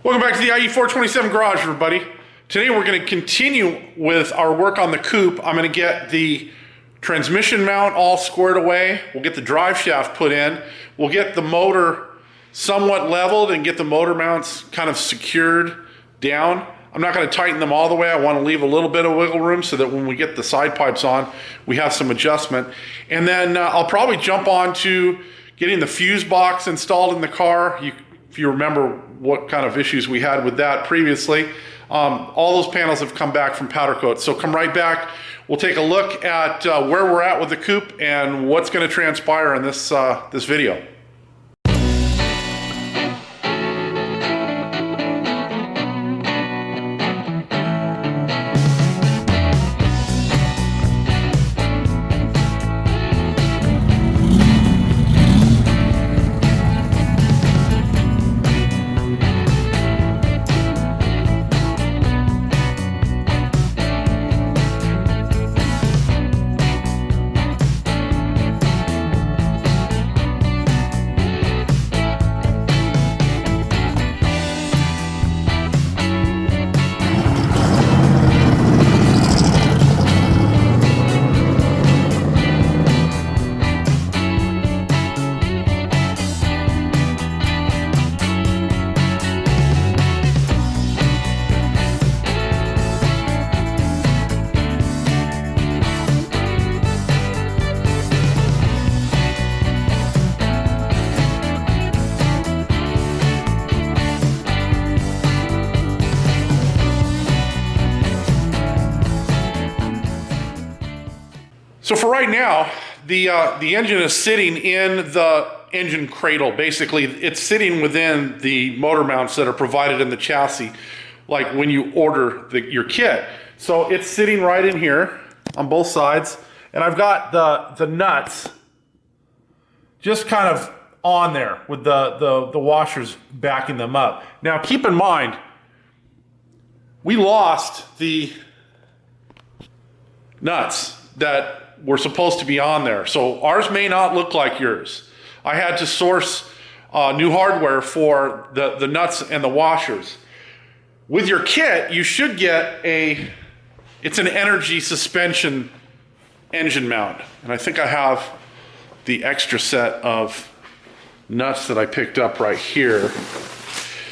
Welcome back to the IE427 garage, everybody. Today we're going to continue with our work on the coupe. I'm going to get the transmission mount all squared away. We'll get the drive shaft put in. We'll get the motor somewhat leveled and get the motor mounts kind of secured down. I'm not going to tighten them all the way. I want to leave a little bit of wiggle room so that when we get the side pipes on, we have some adjustment. And then I'll probably jump on to getting the fuse box installed in the car. If you remember what kind of issues we had with that previously, all those panels have come back from powder coat. So come right back. We'll take a look at where we're at with the coupe and what's going to transpire in this video. So for right now, the engine is sitting in the engine cradle. Basically, it's sitting within the motor mounts that are provided in the chassis, like when you order your kit. So it's sitting right in here on both sides, and I've got the nuts just kind of on there with the washers backing them up. Now keep in mind, we lost the nuts that were supposed to be on there. So ours may not look like yours. I had to source new hardware for the nuts and the washers. With your kit, you should get it's an energy suspension engine mount. And I think I have the extra set of nuts that I picked up right here.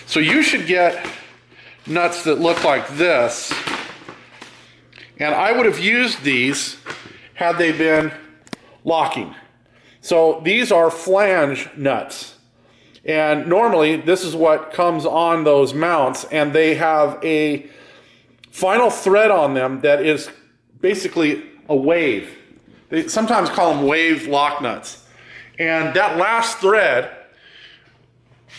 So you should get nuts that look like this. And I would have used these had they been locking. So these are flange nuts. And normally this is what comes on those mounts, and they have a final thread on them that is basically a wave. They sometimes call them wave lock nuts. And that last thread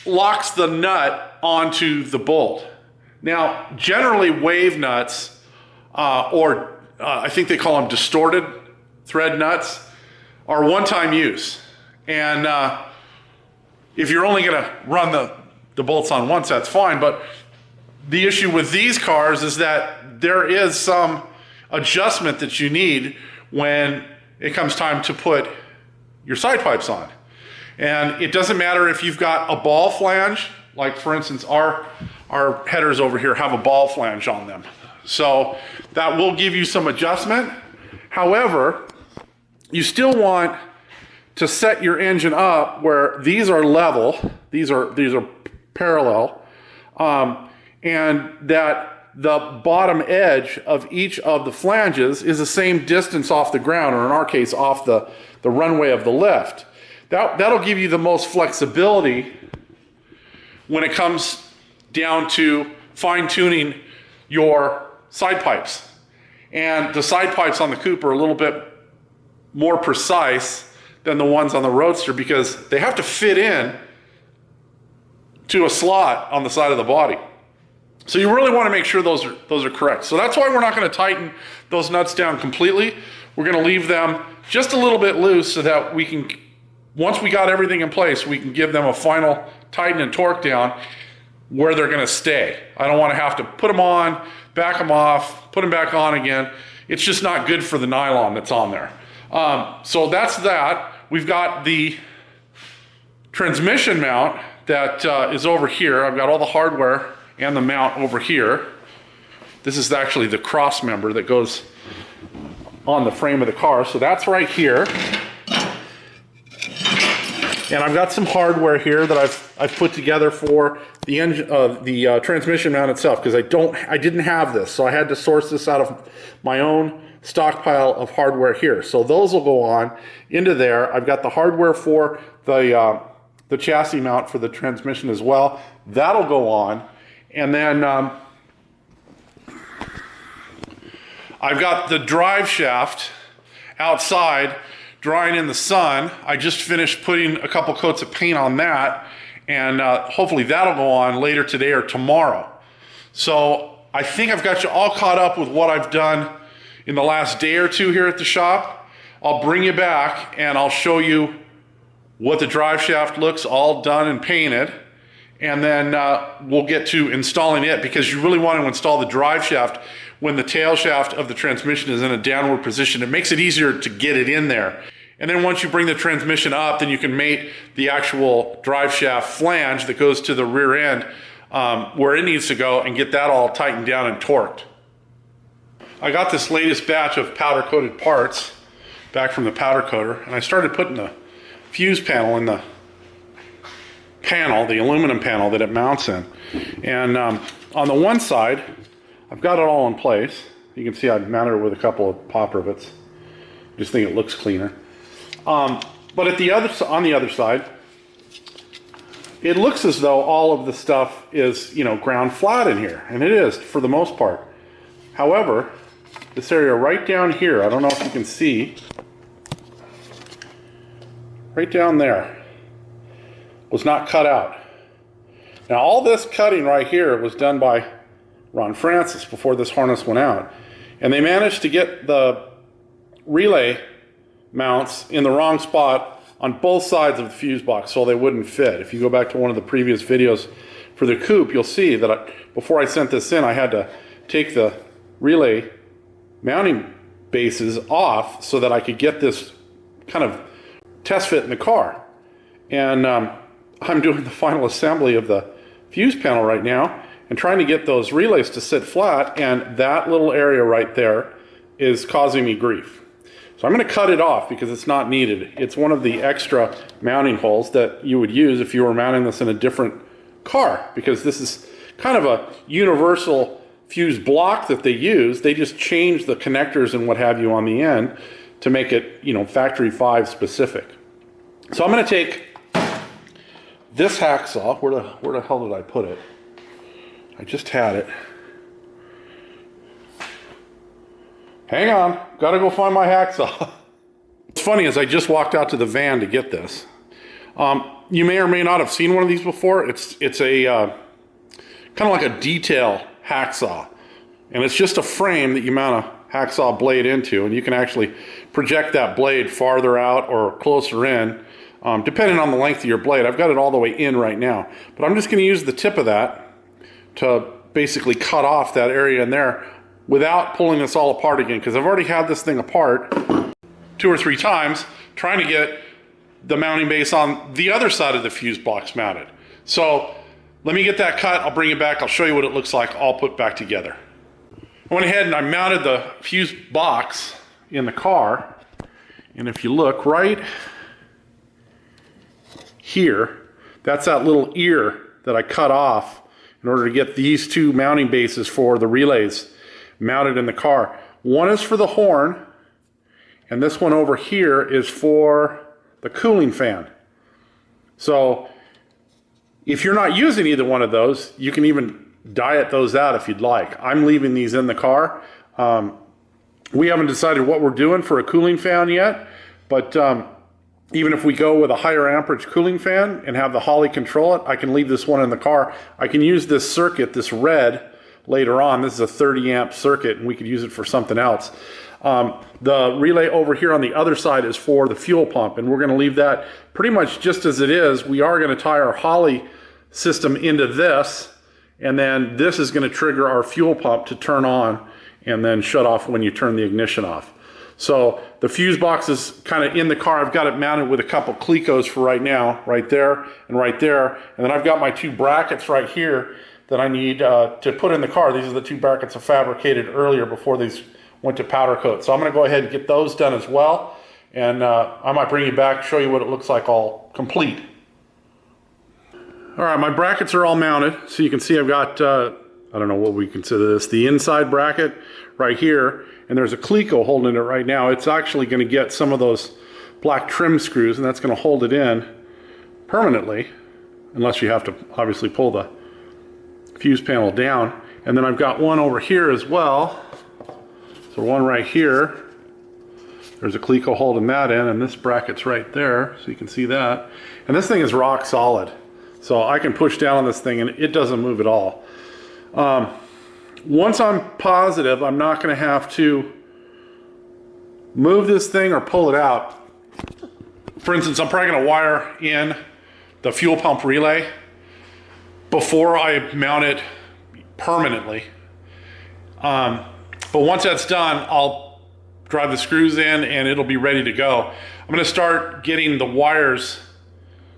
locks the nut onto the bolt. Now, generally wave nuts, I think they call them distorted thread nuts, are one-time use. And if you're only going to run the bolts on once, that's fine. But the issue with these cars is that there is some adjustment that you need when it comes time to put your side pipes on. And it doesn't matter if you've got a ball flange, like for instance, our headers over here have a ball flange on them. So that will give you some adjustment. However, you still want to set your engine up where these are level, these are parallel, and that the bottom edge of each of the flanges is the same distance off the ground, or in our case, off the runway of the lift. That'll give you the most flexibility when it comes down to fine-tuning your side pipes. And the side pipes on the coupe are a little bit more precise than the ones on the Roadster because they have to fit in to a slot on the side of the body. So you really want to make sure those are correct. So that's why we're not going to tighten those nuts down completely. We're going to leave them just a little bit loose so that we can, once we got everything in place, we can give them a final tighten and torque down where they're going to stay. I don't want to have to put them on, back them off, put them back on again. It's just not good for the nylon that's on there. So that's that. We've got the transmission mount that is over here. I've got all the hardware and the mount over here. This is actually the cross member that goes on the frame of the car. So that's right here. And I've got some hardware here that I've put together for the engine, the transmission mount itself, because I didn't have this, so I had to source this out of my own stockpile of hardware here. So those will go on into there. I've got the hardware for the chassis mount for the transmission as well. That'll go on, and then I've got the drive shaft outside drying in the sun. I just finished putting a couple coats of paint on that, and hopefully that'll go on later today or tomorrow. So I think I've got you all caught up with what I've done in the last day or two here at the shop. I'll bring you back and I'll show you what the drive shaft looks all done and painted, and then we'll get to installing it, because you really want to install the drive shaft when the tail shaft of the transmission is in a downward position. It makes it easier to get it in there. And then once you bring the transmission up, then you can mate the actual drive shaft flange that goes to the rear end where it needs to go, and get that all tightened down and torqued. I got this latest batch of powder coated parts back from the powder coater, and I started putting the fuse panel in the panel, the aluminum panel that it mounts in. And on the one side, I've got it all in place. You can see I've mounted it with a couple of pop rivets. Just think it looks cleaner. But at on the other side, it looks as though all of the stuff is, ground flat in here, and it is for the most part. However, this area right down here, I don't know if you can see, right down there, was not cut out. Now all this cutting right here was done by Ron Francis before this harness went out, and they managed to get the relay mounts in the wrong spot on both sides of the fuse box so they wouldn't fit. If you go back to one of the previous videos for the coupe, you'll see that before I sent this in, I had to take the relay mounting bases off so that I could get this kind of test fit in the car. And I'm doing the final assembly of the fuse panel right now and trying to get those relays to sit flat, and that little area right there is causing me grief. So I'm going to cut it off because it's not needed. It's one of the extra mounting holes that you would use if you were mounting this in a different car, because this is kind of a universal fuse block that they use. They just change the connectors and what have you on the end to make it, factory 5 specific. So I'm going to take this hacksaw. Where the hell did I put it? I just had it. Hang on, gotta go find my hacksaw. What's funny is I just walked out to the van to get this. You may or may not have seen one of these before. It's a kind of like a detail hacksaw, and it's just a frame that you mount a hacksaw blade into, and you can actually project that blade farther out or closer in, depending on the length of your blade. I've got it all the way in right now, but I'm just going to use the tip of that to basically cut off that area in there without pulling this all apart again, because I've already had this thing apart 2 or 3 times trying to get the mounting base on the other side of the fuse box mounted. So let me get that cut, I'll bring it back, I'll show you what it looks like all put back together. I went ahead and I mounted the fuse box in the car, and if you look right here, that's that little ear that I cut off in order to get these 2 mounting bases for the relays mounted in the car. One is for the horn, and this one over here is for the cooling fan. So if you're not using either one of those, you can even diet those out if you'd like. I'm leaving these in the car. We haven't decided what we're doing for a cooling fan yet, but even if we go with a higher amperage cooling fan and have the Holley control it, I can leave this one in the car. I can use this circuit, this red, later on. This is a 30 amp circuit, and we could use it for something else. The relay over here on the other side is for the fuel pump, and we're going to leave that pretty much just as it is. We are going to tie our Holley system into this, and then this is going to trigger our fuel pump to turn on and then shut off when you turn the ignition off. So the fuse box is kind of in the car. I've got it mounted with a couple Clecos for right now, right there and right there. And then I've got my 2 brackets right here that I need to put in the car. These are the 2 brackets I fabricated earlier before these went to powder coat. So I'm going to go ahead and get those done as well. And I might bring you back, show you what it looks like all complete. All right, my brackets are all mounted. So you can see I've got, I don't know what we consider this, the inside bracket right here. And there's a cleco holding it right now. It's actually going to get some of those black trim screws, and that's going to hold it in permanently, unless you have to obviously pull the fuse panel down. And then I've got one over here as well. So one right here. There's a cleco holding that in, and this bracket's right there, so you can see that. And this thing is rock solid. So I can push down on this thing and it doesn't move at all. Once I'm positive I'm not going to have to move this thing or pull it out. For instance, I'm probably going to wire in the fuel pump relay before I mount it permanently. But once that's done, I'll drive the screws in and it'll be ready to go. I'm going to start getting the wires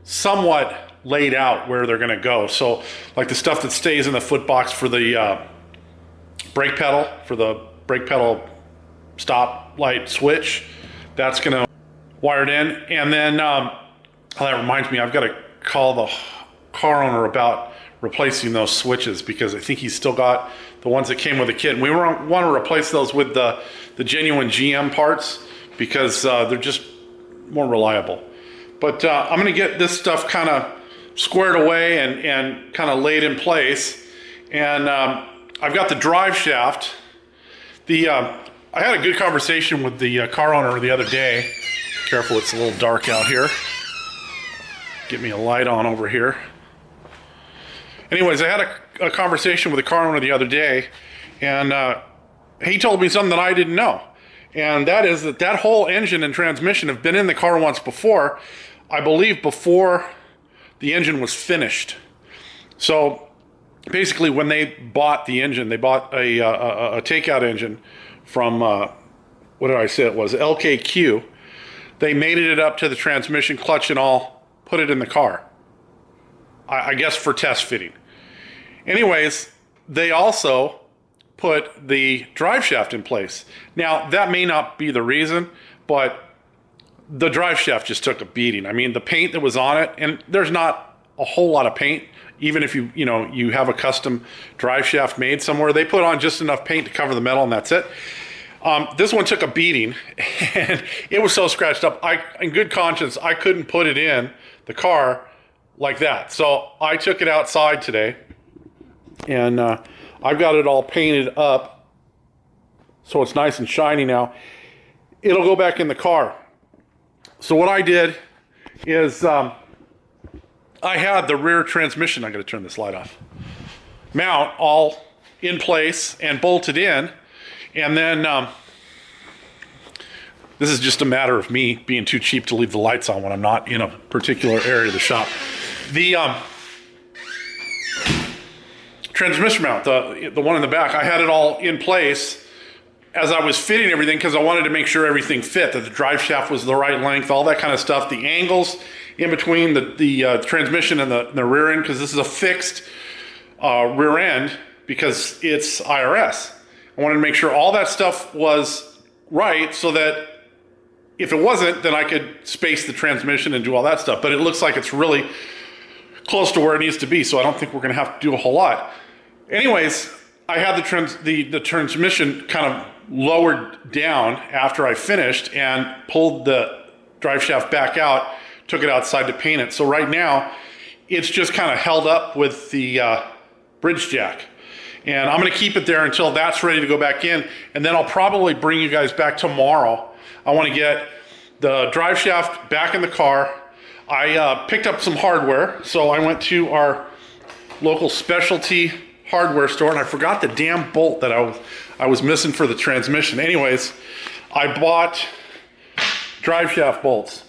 somewhat laid out where they're going to go. So like the stuff that stays in the foot box for the brake pedal stop light switch, that's going to wired in. And then that reminds me, I've got to call the car owner about replacing those switches, because I think he's still got the ones that came with the kit, and we want to replace those with the genuine GM parts, because they're just more reliable. But I'm going to get this stuff kind of squared away and kind of laid in place. And I've got the drive shaft. I had a good conversation with the car owner the other day. Careful, it's a little dark out here. Get me a light on over here. Anyways, I had a conversation with the car owner the other day, and he told me something that I didn't know. And that is that whole engine and transmission have been in the car once before, I believe before the engine was finished. So basically when they bought the engine, they bought a takeout engine from, what did I say it was, LKQ. They mated it up to the transmission, clutch and all, put it in the car. I guess for test fitting. Anyways, they also put the drive shaft in place. Now, that may not be the reason, but the drive shaft just took a beating. I mean, the paint that was on it, and there's not a whole lot of paint, even if you have a custom drive shaft made somewhere, they put on just enough paint to cover the metal and that's it. This one took a beating, and it was so scratched up. In good conscience, I couldn't put it in the car like that. So I took it outside today, and I've got it all painted up so it's nice and shiny now. It'll go back in the car. So what I did is I had the rear transmission, I'm going to turn this light off, mount all in place and bolted in. And then this is just a matter of me being too cheap to leave the lights on when I'm not in a particular area of the shop. The transmission mount, the one in the back, I had it all in place as I was fitting everything, because I wanted to make sure everything fit, that the drive shaft was the right length, all that kind of stuff, the angles in between the transmission and the rear end, because this is a fixed rear end because it's IRS. I wanted to make sure all that stuff was right, so that if it wasn't, then I could space the transmission and do all that stuff. But it looks like it's really close to where it needs to be, so I don't think we're going to have to do a whole lot. Anyways, I had the transmission kind of lowered down after I finished and pulled the drive shaft back out, took it outside to paint it. So right now, it's just kind of held up with the bridge jack. And I'm going to keep it there until that's ready to go back in, and then I'll probably bring you guys back tomorrow. I want to get the drive shaft back in the car. I picked up some hardware, so I went to our local specialty hardware store, and I forgot the damn bolt that I was missing for the transmission. Anyways, I bought drive shaft bolts.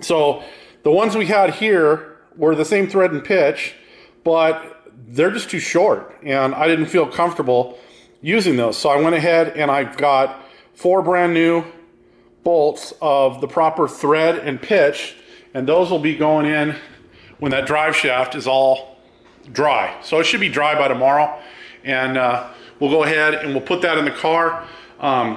So the ones we had here were the same thread and pitch, but they're just too short, and I didn't feel comfortable using those. So I went ahead and I got 4 brand new bolts of the proper thread and pitch, and those will be going in when that drive shaft is all dry. So it should be dry by tomorrow. And we'll go ahead and we'll put that in the car,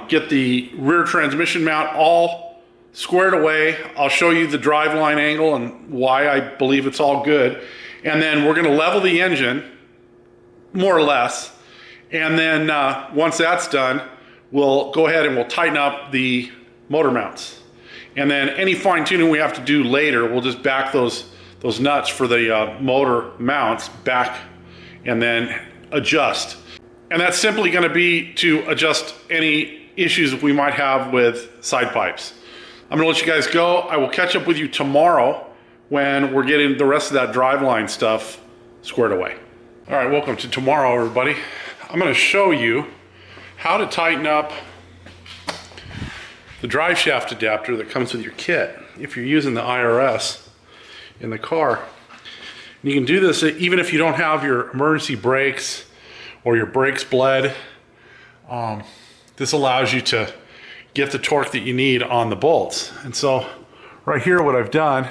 get the rear transmission mount all squared away. I'll show you the driveline angle and why I believe it's all good. And then we're gonna level the engine, more or less. And then once that's done, we'll go ahead and we'll tighten up the motor mounts. And then any fine tuning we have to do later, we'll just back those nuts for the motor mounts back and then adjust. And that's simply gonna be to adjust any issues that we might have with side pipes. I'm gonna let you guys go. I will catch up with you tomorrow when we're getting the rest of that driveline stuff squared away. All right, welcome to tomorrow, everybody. I'm gonna show you how to tighten up the drive shaft adapter that comes with your kit if you're using the IRS in the car. And you can do this even if you don't have your emergency brakes or your brakes bled. This allows you to get the torque that you need on the bolts. And so right here what I've done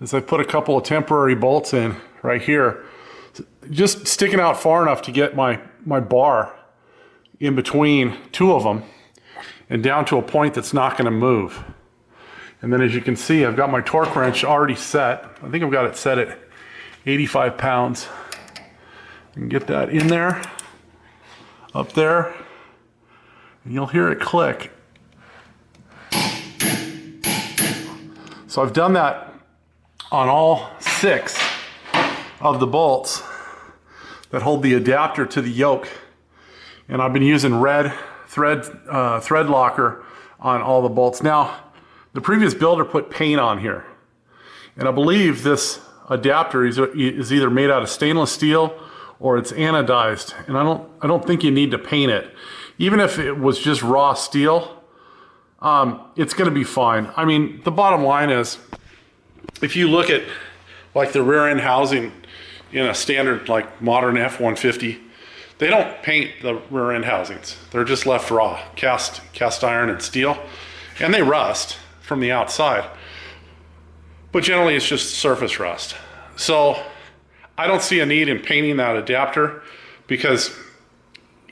is I've put a couple of temporary bolts in right here, just sticking out far enough to get my bar in between two of them and down to a point that's not going to move. And then as you can see, I've got my torque wrench already set. I think I've got it set at 85 pounds. I can get that in there, up there, and you'll hear it click. So I've done that on all 6 of the bolts that hold the adapter to the yoke. And I've been using red thread locker on all the bolts. Now, the previous builder put paint on here. And I believe this adapter is either made out of stainless steel or it's anodized. And I don't think you need to paint it. Even if it was just raw steel, it's gonna be fine. I mean, the bottom line is, if you look at like the rear end housing in a standard like modern F-150, they don't paint the rear end housings. They're just left raw, cast iron and steel, and they rust from the outside. But generally it's just surface rust. So I don't see a need in painting that adapter because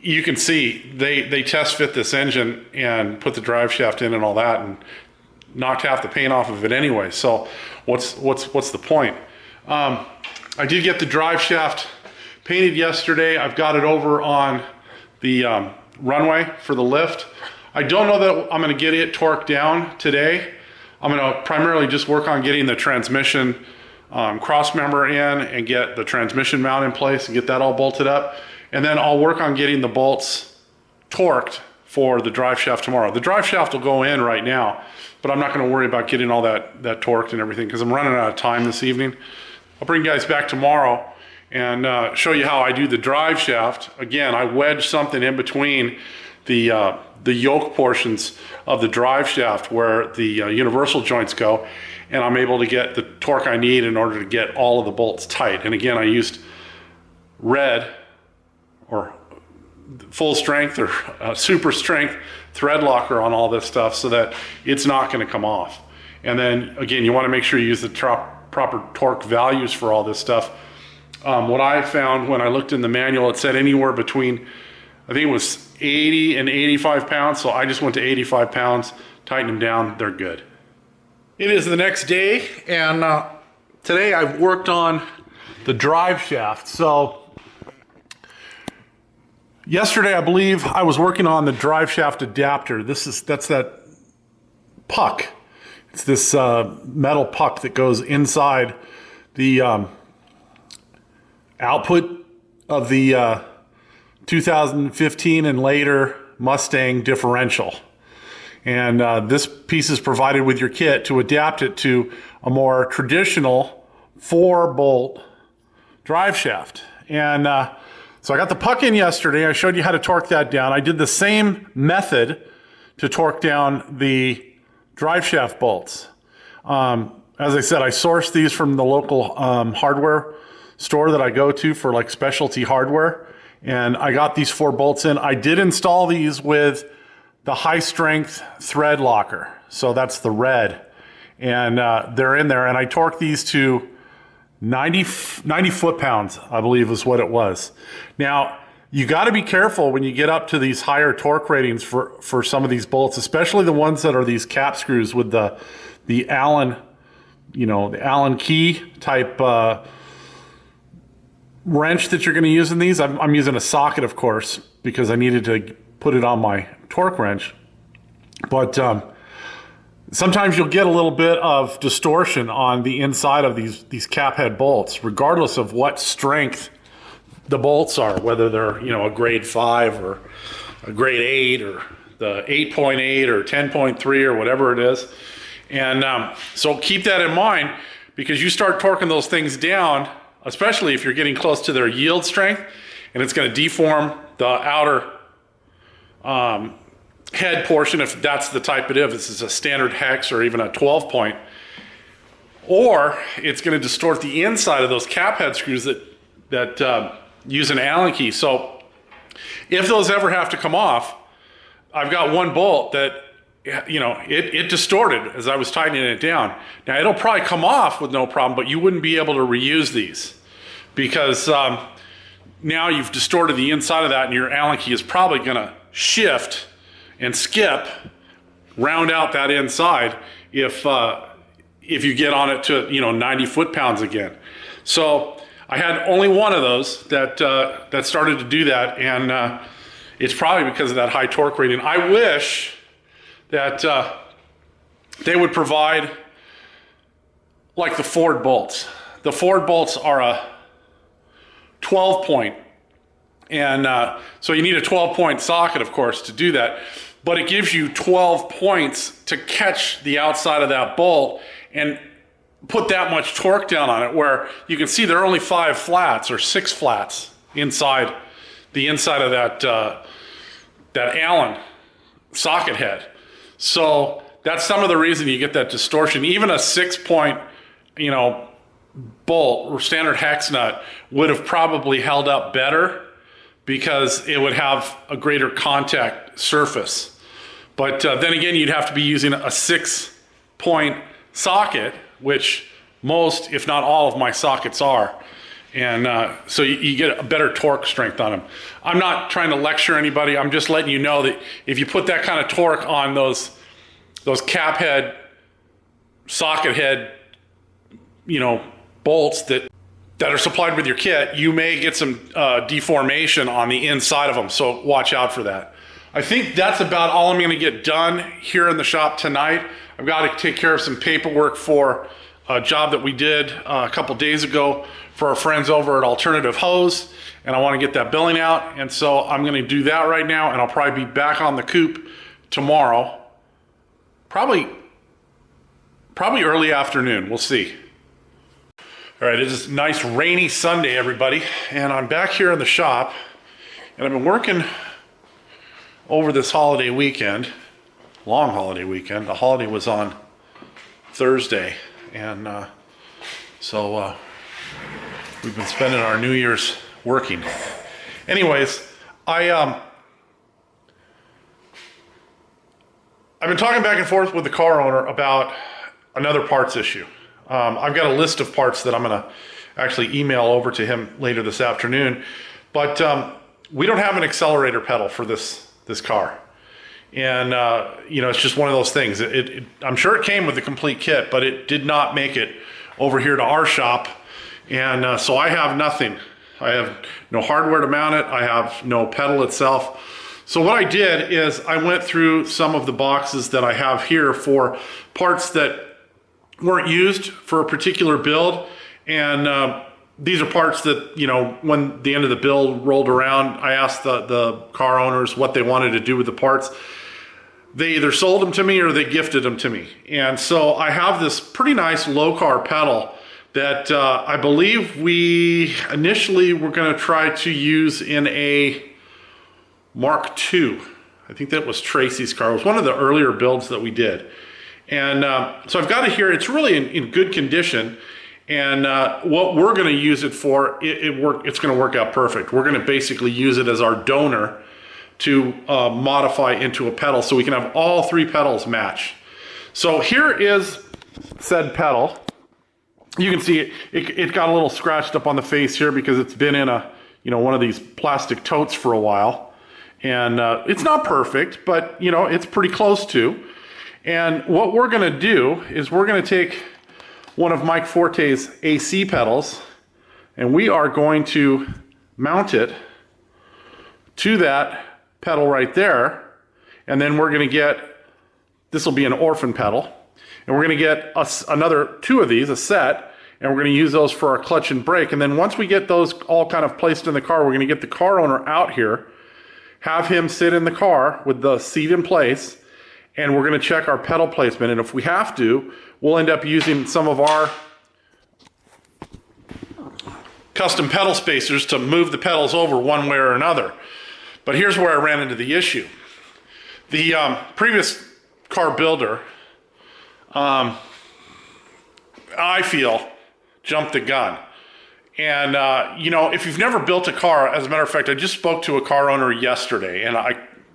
you can see they test fit this engine and put the drive shaft in and all that and knocked half the paint off of it anyway. So what's the point? I did get the drive shaft painted yesterday. I've got it over on the runway for the lift. I don't know that I'm gonna get it torqued down today. I'm gonna primarily just work on getting the transmission cross member in and get the transmission mount in place and get that all bolted up. And then I'll work on getting the bolts torqued for the drive shaft tomorrow. The drive shaft will go in right now, but I'm not gonna worry about getting all that torqued and everything because I'm running out of time this evening. I'll bring you guys back tomorrow and show you how I do the drive shaft. Again, I wedge something in between the yoke portions of the drive shaft where the universal joints go, and I'm able to get the torque I need in order to get all of the bolts tight. And again, I used red or full strength or super strength thread locker on all this stuff so that it's not going to come off. And then again, you want to make sure you use the proper torque values for all this stuff. What I found when I looked in the manual, it said anywhere between, I think it was 80 and 85 pounds. So I just went to 85 pounds, tightened them down, they're good. It is the next day, and today I've worked on the drive shaft. So yesterday, I believe I was working on the drive shaft adapter. That's that puck. It's this metal puck that goes inside the output of the 2015 and later Mustang differential. And this piece is provided with your kit to adapt it to a more traditional 4-bolt drive shaft. And so I got the puck in yesterday. I showed you how to torque that down. I did the same method to torque down the drive shaft bolts. As I said, I sourced these from the local hardware store that I go to for like specialty hardware. And I got these 4 bolts in. I did install these with the high strength thread locker. So that's the red. And they're in there. And I torqued these to 90 foot-pounds, I believe is what it was. Now, you got to be careful when you get up to these higher torque ratings for some of these bolts, especially the ones that are these cap screws with the Allen, the Allen key type wrench that you're going to use in these. I'm using a socket, of course, because I needed to put it on my torque wrench. But sometimes you'll get a little bit of distortion on the inside of these cap head bolts, regardless of what strength the bolts are, whether they're a grade 5 or a grade 8 or the 8.8 or 10.3 or whatever it is. And so keep that in mind, because you start torquing those things down, especially if you're getting close to their yield strength, and it's going to deform the outer head portion, if that's the type it is. If this is a standard hex or even a 12 point, or it's going to distort the inside of those cap head screws that use an Allen key. So if those ever have to come off, I've got one bolt that it distorted as I was tightening it down. Now it'll probably come off with no problem, but you wouldn't be able to reuse these, because now you've distorted the inside of that, and your Allen key is probably going to shift and skip, round out that inside if you get on it to 90 foot-pounds again. So I had only one of those that started to do that, and it's probably because of that high torque rating. I wish that they would provide like the Ford bolts. The Ford bolts are a 12 point, and so you need a 12 point socket, of course, to do that, but it gives you 12 points to catch the outside of that bolt and put that much torque down on it, where you can see there are only 5 flats or 6 flats inside the inside of that Allen socket head. So that's some of the reason you get that distortion. Even a 6 point, bolt or standard hex nut would have probably held up better, because it would have a greater contact surface. But then again, you'd have to be using a 6 point socket, which most, if not all of my sockets are. And so you get a better torque strength on them. I'm not trying to lecture anybody. I'm just letting you know that if you put that kind of torque on those cap head, socket head, bolts that are supplied with your kit, you may get some deformation on the inside of them. So watch out for that. I think that's about all I'm going to get done here in the shop tonight. I've got to take care of some paperwork for a job that we did a couple days ago for our friends over at Alternative Hose, and I want to get that billing out, and so I'm going to do that right now, and I'll probably be back on the coop tomorrow, probably early afternoon. We'll see. All right, it is a nice rainy Sunday, everybody, and I'm back here in the shop, and I've been working over this holiday weekend, long holiday weekend. The holiday was on Thursday, and so we've been spending our New Year's working. Anyways, I've been talking back and forth with the car owner about another parts issue. I've got a list of parts that I'm going to actually email over to him later this afternoon, but we don't have an accelerator pedal for this car. And it's just one of those things. I'm sure it came with the complete kit, but it did not make it over here to our shop. And so I have nothing. I have no hardware to mount it. I have no pedal itself. So what I did is I went through some of the boxes that I have here for parts that weren't used for a particular build. And these are parts that, when the end of the build rolled around, I asked the car owners what they wanted to do with the parts. They either sold them to me or they gifted them to me. And so I have this pretty nice low car pedal that I believe we initially were going to try to use in a Mark II. I think that was Tracy's car. It was one of the earlier builds that we did. And so I've got it here. It's really in good condition. And what we're going to use it for, it's going to work out perfect. We're going to basically use it as our donor to modify into a pedal, so we can have all 3 pedals match. So here is said pedal. You can see it got a little scratched up on the face here because it's been in a, one of these plastic totes for a while. And it's not perfect, but it's pretty close to. And what we're gonna do is we're gonna take one of Mike Forte's AC pedals and we are going to mount it to that pedal right there. And then we're gonna get, this will be an orphan pedal. And we're gonna get another 2 of these, a set, and we're gonna use those for our clutch and brake. And then once we get those all kind of placed in the car, we're gonna get the car owner out here, have him sit in the car with the seat in place, and we're gonna check our pedal placement. And if we have to, we'll end up using some of our custom pedal spacers to move the pedals over one way or another. But here's where I ran into the issue. The previous car builder, I feel, jumped the gun. And, if you've never built a car, as a matter of fact, I just spoke to a car owner yesterday, and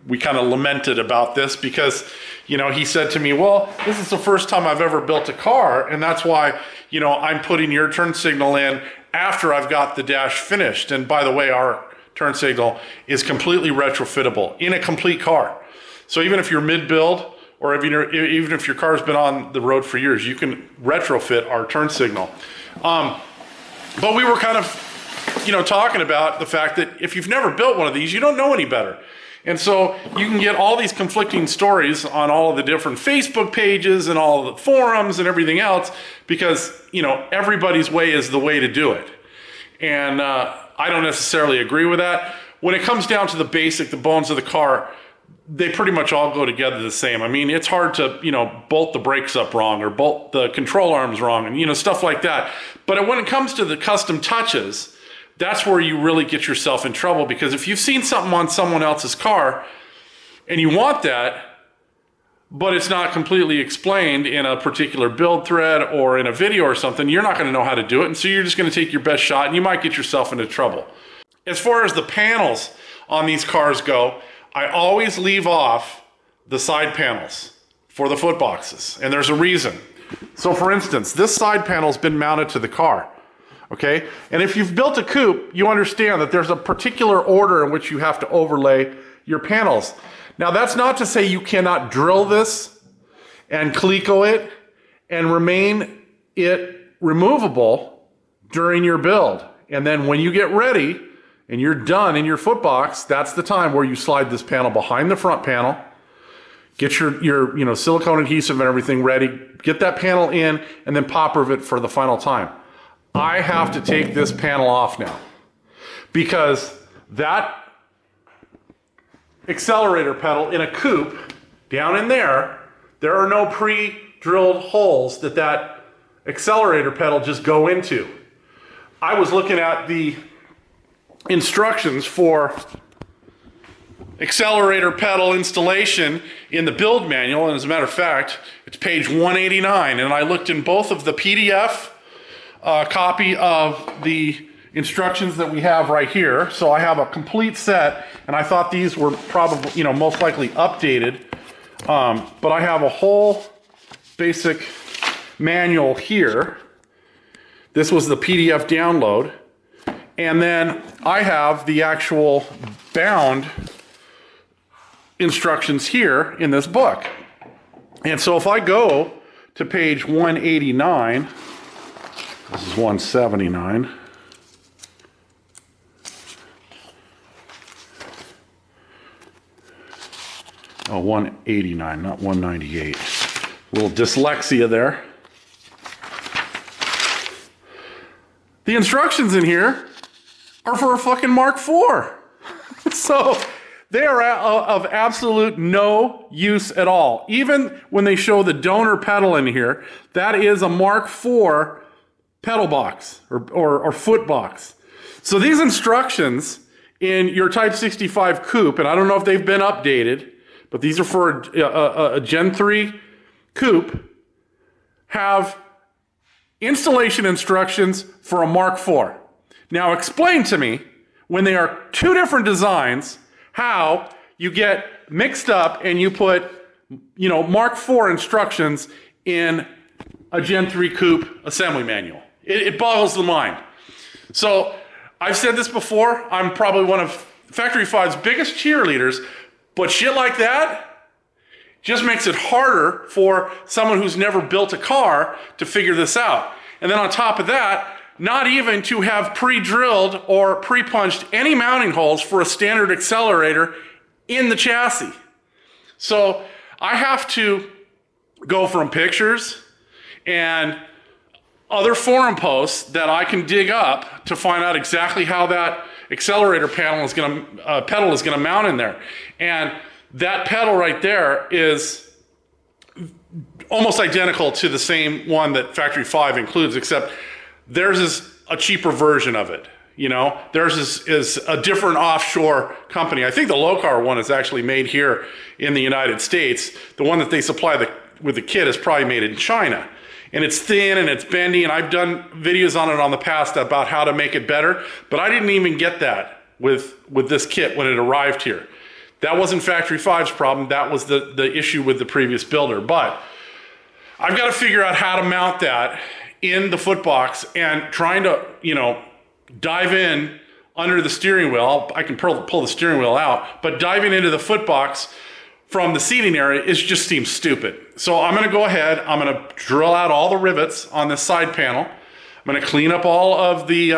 we kind of lamented about this because, he said to me, well, this is the first time I've ever built a car, and that's why, I'm putting your turn signal in after I've got the dash finished. And by the way, our turn signal is completely retrofittable in a complete car. So even if you're mid-build, or even if your car's been on the road for years, you can retrofit our turn signal. But we were kind of, talking about the fact that if you've never built one of these, you don't know any better. And so you can get all these conflicting stories on all of the different Facebook pages and all of the forums and everything else because, everybody's way is the way to do it. And I don't necessarily agree with that. When it comes down to the bones of the car, they pretty much all go together the same. I mean, it's hard to, bolt the brakes up wrong or bolt the control arms wrong and, stuff like that. But when it comes to the custom touches, that's where you really get yourself in trouble because if you've seen something on someone else's car and you want that, but it's not completely explained in a particular build thread or in a video or something, you're not going to know how to do it. And so you're just going to take your best shot and you might get yourself into trouble. As far as the panels on these cars go, I always leave off the side panels for the foot boxes, and there's a reason. So for instance, this side panel's been mounted to the car, okay? And if you've built a coupe, you understand that there's a particular order in which you have to overlay your panels. Now that's not to say you cannot drill this and cleco it and remain it removable during your build. And then when you get ready, and you're done in your foot box, that's the time where you slide this panel behind the front panel, get your silicone adhesive and everything ready, get that panel in, and then pop rivet for the final time. I have to take this panel off now because that accelerator pedal in a coupe, down in there are no pre-drilled holes that accelerator pedal just go into. I was looking at the instructions for accelerator pedal installation in the build manual, and as a matter of fact, it's page 189, and I looked in both of the PDF copy of the instructions that we have right here, so I have a complete set, and I thought these were probably, most likely updated, but I have a whole basic manual here. This was the PDF download. And then I have the actual bound instructions here in this book. And so if I go to page 189, this is 179. Oh, 189, not 198. A little dyslexia there. The instructions in here are for a fucking Mark IV. So they are of absolute no use at all. Even when they show the donor pedal in here, that is a Mark IV pedal box or foot box. So these instructions in your Type 65 coupe, and I don't know if they've been updated, but these are for a Gen 3 coupe, have installation instructions for a Mark IV. Now explain to me, when they are two different designs, how you get mixed up and you put, Mark IV instructions in a Gen 3 coupe assembly manual. It boggles the mind. So I've said this before, I'm probably one of Factory 5's biggest cheerleaders, but shit like that just makes it harder for someone who's never built a car to figure this out. And then on top of that, not even to have pre-drilled or pre-punched any mounting holes for a standard accelerator in the chassis. So I have to go from pictures and other forum posts that I can dig up to find out exactly how that accelerator pedal is going to mount in there. And that pedal right there is almost identical to the same one that Factory 5 includes, except theirs is a cheaper version of it. You know, theirs is a different offshore company. I think the Locar one is actually made here in the United States. The one that they supply with the kit is probably made in China. And it's thin and it's bendy, and I've done videos on it on the past about how to make it better, but I didn't even get that with this kit when it arrived here. That wasn't Factory 5's problem, that was the issue with the previous builder. But I've got to figure out how to mount that in the footbox, and trying to, you know, dive in under the steering wheel. I can pull the steering wheel out, but diving into the footbox from the seating area just seems stupid. So I'm gonna go ahead, I'm gonna drill out all the rivets on this side panel. I'm gonna clean up all of the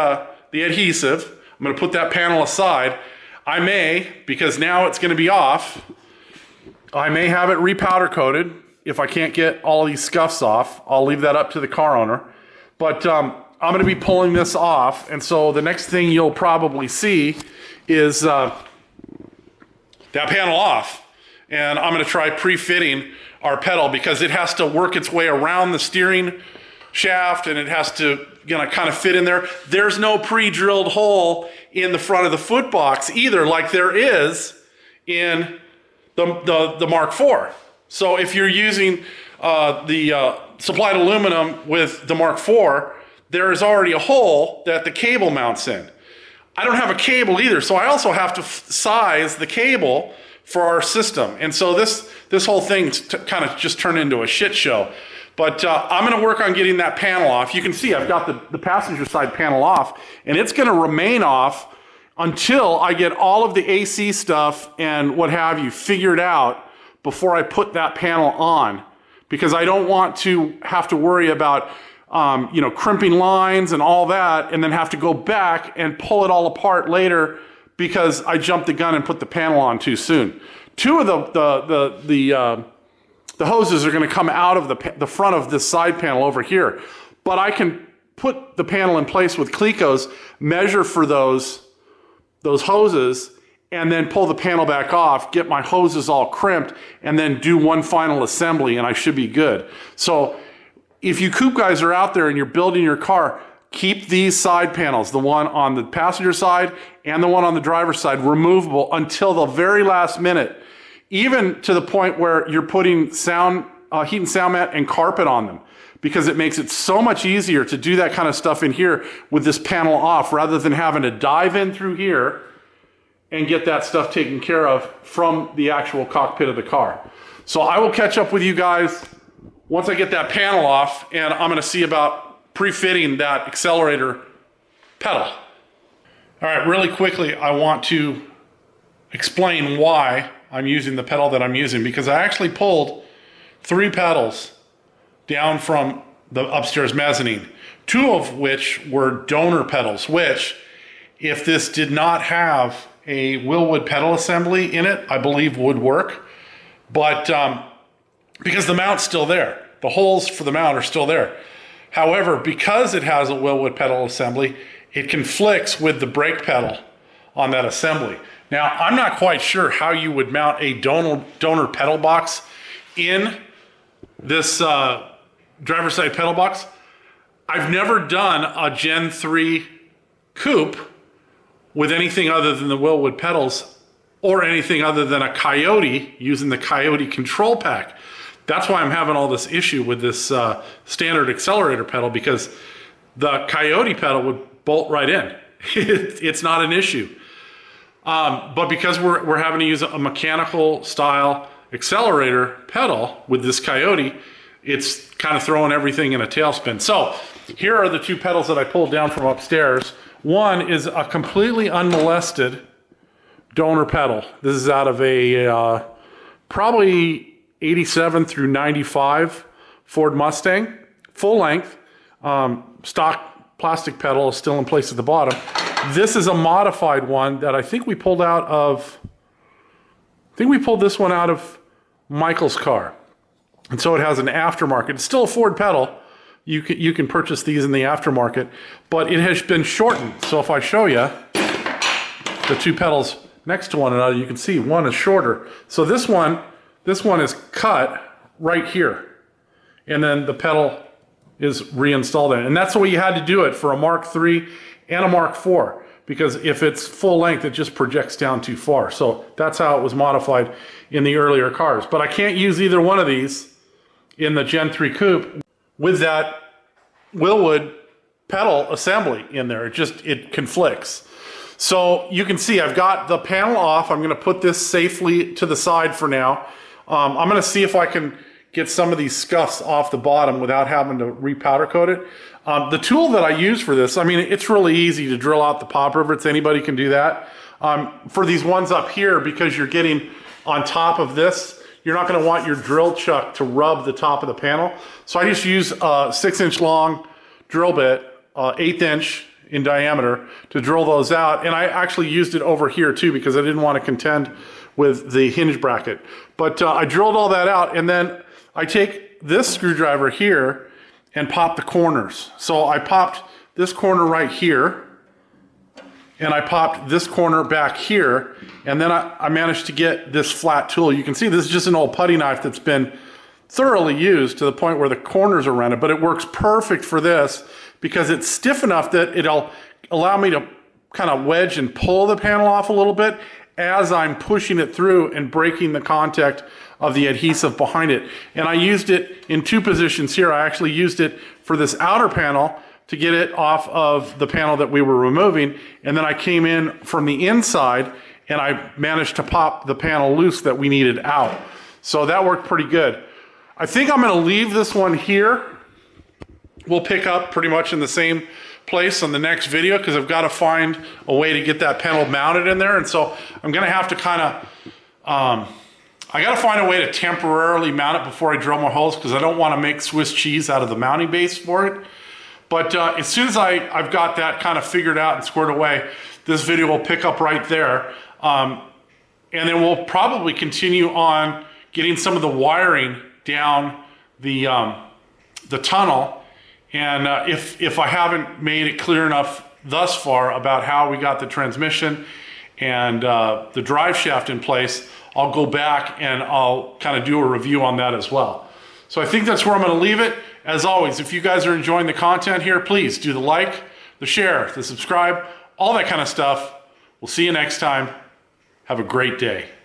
adhesive. I'm gonna put that panel aside. I may, because now it's gonna be off, I may have it repowder coated if I can't get all of these scuffs off. I'll leave that up to the car owner. But I'm gonna be pulling this off, and so the next thing you'll probably see is that panel off. And I'm gonna try pre-fitting our pedal, because it has to work its way around the steering shaft, and it has to, you know, kind of fit in there. There's no pre-drilled hole in the front of the footbox either, like there is in the Mark IV. So if you're using the supplied aluminum with the Mark IV, there is already a hole that the cable mounts in. I don't have a cable either, so I also have to size the cable for our system. And so this whole thing kind of just turned into a shit show. But I'm gonna work on getting that panel off. You can see I've got the passenger side panel off, and it's gonna remain off until I get all of the AC stuff and what have you figured out before I put that panel on. Because I don't want to have to worry about you know, crimping lines and all that, and then have to go back and pull it all apart later because I jumped the gun and put the panel on too soon. Two of the hoses are going to come out of the front of this side panel over here, but I can put the panel in place with Clecos, measure for those hoses, and then pull the panel back off, get my hoses all crimped, and then do one final assembly, and I should be good. So if you coupe guys are out there and you're building your car, keep these side panels, the one on the passenger side and the one on the driver's side, removable until the very last minute, even to the point where you're putting sound, heat and sound mat and carpet on them, because it makes it so much easier to do that kind of stuff in here with this panel off, rather than having to dive in through here and get that stuff taken care of from the actual cockpit of the car. So I will catch up with you guys once I get that panel off, and I'm gonna see about pre-fitting that accelerator pedal. All right, really quickly, I want to explain why I'm using the pedal that I'm using, because I actually pulled 3 pedals down from the upstairs mezzanine, 2 of which were donor pedals, which, if this did not have a Wilwood pedal assembly in it, I believe would work. But because the mount's still there, the holes for the mount are still there. However, because it has a Wilwood pedal assembly, it conflicts with the brake pedal on that assembly. Now, I'm not quite sure how you would mount a donor pedal box in this driver's side pedal box. I've never done a Gen 3 coupe with anything other than the Wilwood pedals, or anything other than a Coyote using the Coyote control pack. That's why I'm having all this issue with this standard accelerator pedal, because the Coyote pedal would bolt right in. It's not an issue. But because we're having to use a mechanical style accelerator pedal with this Coyote, it's kind of throwing everything in a tailspin. So Here are the two pedals that I pulled down from upstairs. One is a completely unmolested donor pedal. This is out of a probably 87 through 95 Ford Mustang, full length. Stock plastic pedal is still in place at the bottom. This is a modified one that I think we pulled out of, this one out of Michael's car. And so it has an aftermarket. It's still a Ford pedal. You can purchase these in the aftermarket, but it has been shortened. So if I show you the two pedals next to one another, you can see one is shorter. So this one is cut right here, and then the pedal is reinstalled in it. And that's the way you had to do it for a Mark III and a Mark IV, because if it's full length, it just projects down too far. So that's how it was modified in the earlier cars. But I can't use either one of these in the Gen 3 Coupe with that Wilwood pedal assembly in there. It conflicts. So you can see I've got the panel off. I'm going to put this safely to the side for now. I'm going to see if I can get some of these scuffs off the bottom without having to repowder coat it. The tool that I use for this, I mean, it's really easy to drill out the pop rivets. Anybody can do that. For these ones up here, because you're getting on top of this, you're not going to want your drill chuck to rub the top of the panel. So I just use a 6-inch long drill bit, 1/8 inch in diameter, to drill those out. And I actually used it over here too, because I didn't want to contend with the hinge bracket. But I drilled all that out, and then I take this screwdriver here and pop the corners. So I popped this corner right here, and I popped this corner back here, and then I managed to get this flat tool. You can see this is just an old putty knife that's been thoroughly used to the point where the corners are rounded, but it works perfect for this because it's stiff enough that it'll allow me to kind of wedge and pull the panel off a little bit as I'm pushing it through and breaking the contact of the adhesive behind it. And I used it in two positions here. I actually used it for this outer panel to get it off of the panel that we were removing, and then I came in from the inside and I managed to pop the panel loose that we needed out. So that worked pretty good. I think I'm going to leave this one here. We'll pick up pretty much in the same place on the next video, because I've got to find a way to get that panel mounted in there. And so I'm going to have to kind of, I got to find a way to temporarily mount it before I drill more holes, because I don't want to make Swiss cheese out of the mounting base for it. But as soon as I've got that kind of figured out and squared away, this video will pick up right there. And then we'll probably continue on getting some of the wiring down the tunnel. And if I haven't made it clear enough thus far about how we got the transmission and the drive shaft in place, I'll go back and I'll kind of do a review on that as well. So I think that's where I'm going to leave it. As always, if you guys are enjoying the content here, please do the like, the share, the subscribe, all that kind of stuff. We'll see you next time. Have a great day.